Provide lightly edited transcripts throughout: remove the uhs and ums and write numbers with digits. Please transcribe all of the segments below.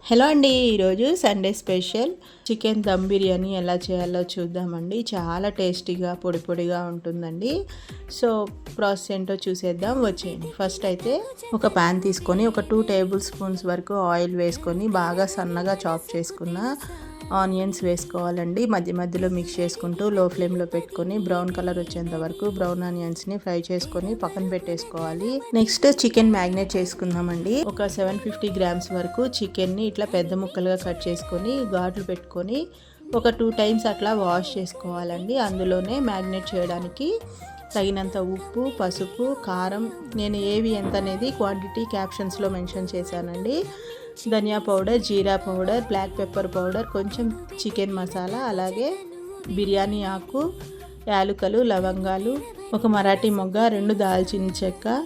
Hello అండి, ఈరోజు Sunday special chicken dum biryani ఎలా చేయాలో చూద్దామండి. చాలా టేస్టీగా పొడి పొడిగా ఉంటుందండి. సో ప్రాసెస్ ఏంటో చూసేద్దాం, వచ్చేయండి. ఫస్ట్ అయితే ఒక ప్యాన్ తీసుకొని ఒక 2 టేబుల్ స్పూన్స్ వరకు ఆయిల్ వేసుకొని బాగా సన్నగా చాప్ చేసుకున్న ఆనియన్స్ వేసుకోవాలండి. మధ్య మధ్యలో మిక్స్ చేసుకుంటూ లో ఫ్లేమ్లో పెట్టుకొని బ్రౌన్ కలర్ వచ్చేంత వరకు బ్రౌన్ ఆనియన్స్ని ఫ్రై చేసుకొని పక్కన పెట్టేసుకోవాలి. నెక్స్ట్ చికెన్ మ్యాగ్నేట్ చేసుకుందామండి. ఒక 750 గ్రామ్స్ వరకు చికెన్ని ఇట్లా పెద్ద ముక్కలుగా కట్ చేసుకొని ఘాట్లు పెట్టుకొని ఒక 2 టైమ్స్ అట్లా వాష్ చేసుకోవాలండి. అందులోనే మ్యాగ్నేట్ చేయడానికి తగినంత ఉప్పు, పసుపు, కారం, నేను ఏవి ఎంత అనేది క్వాంటిటీ క్యాప్షన్స్లో మెన్షన్ చేశానండి. ధనియా పౌడర్, జీరా పౌడర్, బ్లాక్ పెప్పర్ పౌడర్, కొంచెం చికెన్ మసాలా, అలాగే బిర్యానీ ఆకు, యాలకులు, లవంగాలు, ఒక మరాఠీ మొగ్గ, 2 దాల్చిన చెక్క,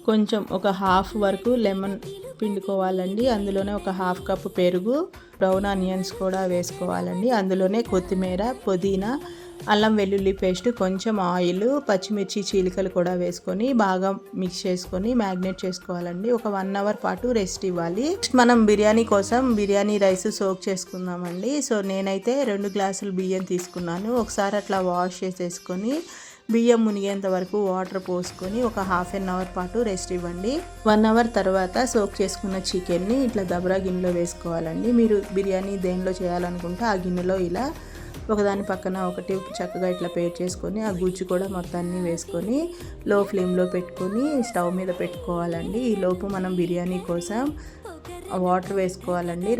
కొంచెం ఒక హాఫ్ వరకు లెమన్ పిండుకోవాలండి. అందులోనే ఒక హాఫ్ కప్ పెరుగు, బ్రౌన్ ఆనియన్స్ కూడా వేసుకోవాలండి. అందులోనే కొత్తిమీర, పుదీనా, అల్లం వెల్లుల్లి పేస్ట్, కొంచెం ఆయిల్, పచ్చిమిర్చి చీలికలు కూడా వేసుకొని బాగా మిక్స్ చేసుకొని మ్యాగ్నేట్ చేసుకోవాలండి. ఒక 1 అవర్ పాటు రెస్ట్ ఇవ్వాలి. నెక్స్ట్ మనం బిర్యానీ కోసం బిర్యానీ రైస్ సోక్ చేసుకుందామండి. సో నేనైతే 2 గ్లాసులు బియ్యం తీసుకున్నాను. ఒకసారి అట్లా వాష్ చేసేసుకొని బియ్యం మునిగేంత వరకు వాటర్ పోసుకొని ఒక హాఫ్ అన్ అవర్ పాటు రెస్ట్ ఇవ్వండి. 1 అవర్ తర్వాత సోక్ చేసుకున్న చికెన్ని ఇట్లా దబరా గిన్నెలో వేసుకోవాలండి. మీరు బిర్యానీ దేనిలో చేయాలనుకుంటే ఆ గిన్నెలో ఇలా ఒకదాని పక్కన ఒకటి చక్కగా ఇట్లా పేర్ చేసుకొని ఆ గుజ్జు కూడా మొత్తాన్ని వేసుకొని లో ఫ్లేమ్లో పెట్టుకొని స్టవ్ మీద పెట్టుకోవాలండి. ఈ లోపు మనం బిర్యానీ కోసం వాటర్ వేసుకోవాలండి.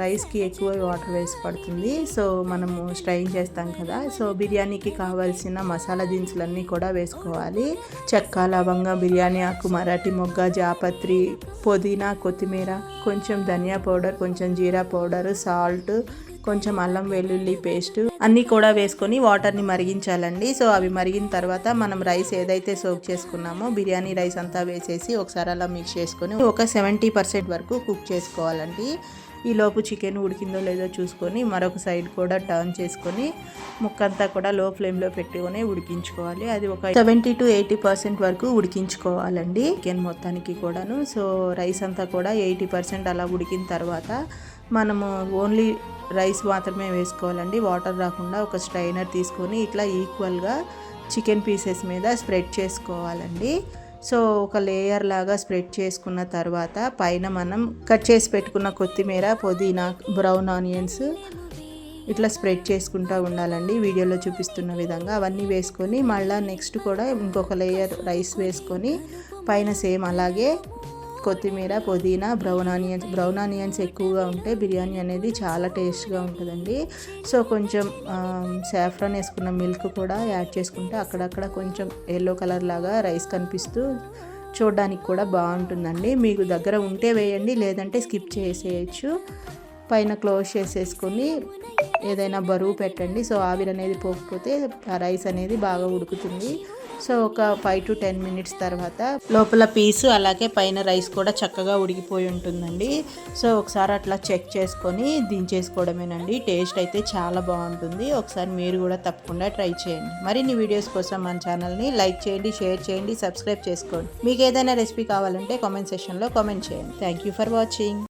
రైస్కి ఎక్కువ వాటర్ వేసి పడుతుంది. సో మనము స్ట్రైన్ చేస్తాం కదా, సో బిర్యానీకి కావాల్సిన మసాలా దినుసులన్నీ కూడా వేసుకోవాలి. చెక్క, లవంగ, బిర్యానీ ఆకు, మరాఠీ మొగ్గ, జాపత్రి, పుదీనా, కొత్తిమీర, కొంచెం ధనియా పౌడర్, కొంచెం జీరా పౌడర్, సాల్ట్, కొంచెం అల్లం వెల్లుల్లి పేస్ట్ అన్నీ కూడా వేసుకొని వాటర్ని మరిగించాలండి. సో అవి మరిగిన తర్వాత మనం రైస్ ఏదైతే సోక్ చేసుకున్నామో బిర్యానీ రైస్ అంతా వేసేసి ఒకసారి అలా మిక్స్ చేసుకొని ఒక 70% వరకు కుక్ చేసుకోవాలండి. ఈ లోపు చికెన్ ఉడికిందో లేదో చూసుకొని మరొక సైడ్ కూడా టర్న్ చేసుకొని ముక్కంతా కూడా లో ఫ్లేమ్లో పెట్టుకొని ఉడికించుకోవాలి. అది ఒక 70 to 80% వరకు ఉడికించుకోవాలండి చికెన్ మొత్తానికి కూడాను. సో రైస్ అంతా కూడా 80% అలా ఉడికిన తర్వాత మనము ఓన్లీ రైస్ మాత్రమే వేసుకోవాలండి. వాటర్ రాకుండా ఒక స్ట్రైనర్ తీసుకొని ఇట్లా ఈక్వల్గా చికెన్ పీసెస్ మీద స్ప్రెడ్ చేసుకోవాలండి. సో ఒక లేయర్ లాగా స్ప్రెడ్ చేసుకున్న తర్వాత పైన మనం కట్ చేసి పెట్టుకున్న కొత్తిమీర, పుదీనా, బ్రౌన్ ఆనియన్స్ ఇట్లా స్ప్రెడ్ చేసుకుంటూ ఉండాలండి. వీడియోలో చూపిస్తున్న విధంగా అవన్నీ వేసుకొని మళ్ళీ నెక్స్ట్ కూడా ఇంకొక లేయర్ రైస్ వేసుకొని పైన సేమ్ అలాగే కొత్తిమీర, పుదీనా, బ్రౌన్ ఆనియన్స్ ఎక్కువగా ఉంటే బిర్యానీ అనేది చాలా టేస్ట్గా ఉంటుందండి. సో కొంచెం సాఫ్రాన్ వేసుకున్న మిల్క్ కూడా యాడ్ చేసుకుంటే అక్కడక్కడ కొంచెం ఎల్లో కలర్ లాగా రైస్ కనిపిస్తూ చూడడానికి కూడా బాగుంటుందండి. మీకు దగ్గర ఉంటే వేయండి, లేదంటే స్కిప్ చేసేయచ్చు. పైన క్లోజ్ చేసేసుకొని ఏదైనా బరువు పెట్టండి. సో ఆవిరి అనేది పోకపోతే ఆ రైస్ అనేది బాగా ఉడుకుతుంది. సో ఒక 5 to 10 మినిట్స్ తర్వాత లోపల పీసు అలాగే పైన రైస్ కూడా చక్కగా ఉడికిపోయి ఉంటుందండి. సో ఒకసారి అట్లా చెక్ చేసుకొని దించేసుకోవడమేనండి. టేస్ట్ అయితే చాలా బాగుంటుంది. ఒకసారి మీరు కూడా తప్పకుండా ట్రై చేయండి. మరిన్ని వీడియోస్ కోసం మన ఛానల్ని లైక్ చేయండి, షేర్ చేయండి, సబ్స్క్రైబ్ చేసుకోండి. మీకు ఏదైనా రెసిపీ కావాలంటే కామెంట్ సెక్షన్లో కామెంట్ చేయండి. Thank you for watching.